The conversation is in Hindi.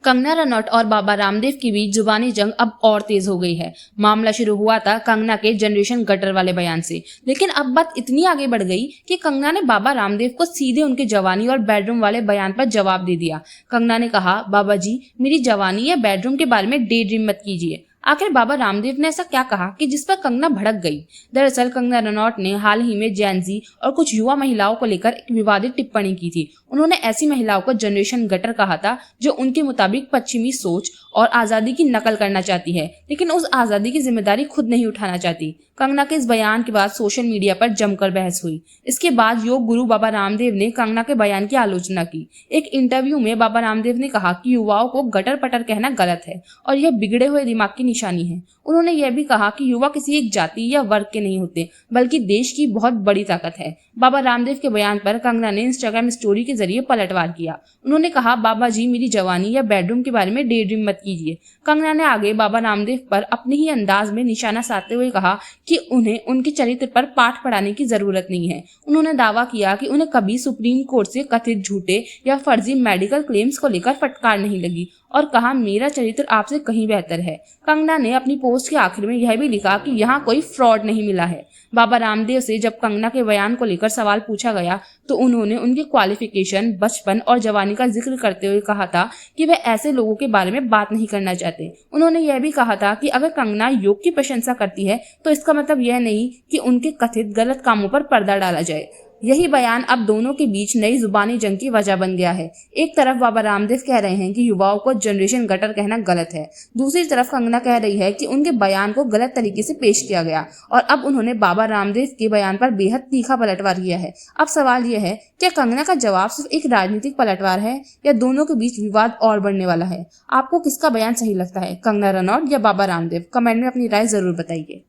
कंगना रनौत और बाबा रामदेव के बीच जुबानी जंग अब और तेज हो गई है। मामला शुरू हुआ था कंगना के जनरेशन गटर वाले बयान से, लेकिन अब बात इतनी आगे बढ़ गई कि कंगना ने बाबा रामदेव को सीधे उनके जवानी और बेडरूम वाले बयान पर जवाब दे दिया। कंगना ने कहा, बाबा जी मेरी जवानी या बेडरूम के बारे में डे ड्रीम मत कीजिए। आखिर बाबा रामदेव ने ऐसा क्या कहा कि जिस पर कंगना भड़क गई? दरअसल कंगना रनौत ने हाल ही में जेन ज़ी और कुछ युवा महिलाओं को लेकर एक विवादित टिप्पणी की थी। उन्होंने ऐसी महिलाओं को जनरेशन गटर कहा था जो उनके मुताबिक पश्चिमी सोच और आजादी की नकल करना चाहती है, लेकिन उस आजादी की जिम्मेदारी खुद नहीं उठाना चाहती। कंगना के इस बयान के बाद सोशल मीडिया पर जमकर बहस हुई। इसके बाद योग गुरु बाबा रामदेव ने कंगना के बयान की आलोचना की। एक इंटरव्यू में बाबा रामदेव ने कहा कि युवाओं को गटर पटर कहना गलत है और यह बिगड़े हुए दिमाग की निशानी है। उन्होंने यह भी कहा कि युवा किसी एक जाति या वर्ग के नहीं होते, बल्कि देश की बहुत बड़ी ताकत है। बाबा रामदेव के बयान पर कंगना ने इंस्टाग्राम स्टोरी के जरिए पलटवार किया। उन्होंने कहा, बाबा जी मेरी जवानी या बेडरूम के बारे में डे ड्रीम मत कीजिए। कंगना ने आगे बाबा रामदेव पर अपने ही अंदाज में निशाना साधते हुए कहा कि उन्हें उनके चरित्र पर पाठ पढ़ाने की जरूरत नहीं है। उन्होंने दावा किया कि उन्हें कभी सुप्रीम कोर्ट से कथित झूठे या फर्जी मेडिकल क्लेम्स को लेकर फटकार नहीं लगी और कहा, मेरा चरित्र आपसे कहीं बेहतर है। कंगना ने अपनी पोस्ट के आखिर में यह भी लिखा कि यहाँ कोई फ्रॉड नहीं मिला है। बाबा रामदेव से जब कंगना के बयान को लेकर सवाल पूछा गया तो उन्होंने उनके क्वालिफिकेशन, बचपन और जवानी का जिक्र करते हुए कहा था कि वे ऐसे लोगों के बारे में बात नहीं करना चाहते। उन्होंने यह भी कहा था कि अगर कंगना योग की प्रशंसा करती है तो इसका मतलब यह नहीं कि उनके कथित गलत कामों पर पर्दा डाला जाए। यही बयान अब दोनों के बीच नई जुबानी जंग की वजह बन गया है। एक तरफ बाबा रामदेव कह रहे हैं कि युवाओं को जनरेशन गटर कहना गलत है, दूसरी तरफ कंगना कह रही है कि उनके बयान को गलत तरीके से पेश किया गया और अब उन्होंने बाबा रामदेव के बयान पर बेहद तीखा पलटवार किया है। अब सवाल यह है, क्या कंगना का जवाब सिर्फ एक राजनीतिक पलटवार है या दोनों के बीच विवाद और बढ़ने वाला है? आपको किसका बयान सही लगता है, कंगना रनौत या बाबा रामदेव? कमेंट में अपनी राय जरूर बताइए।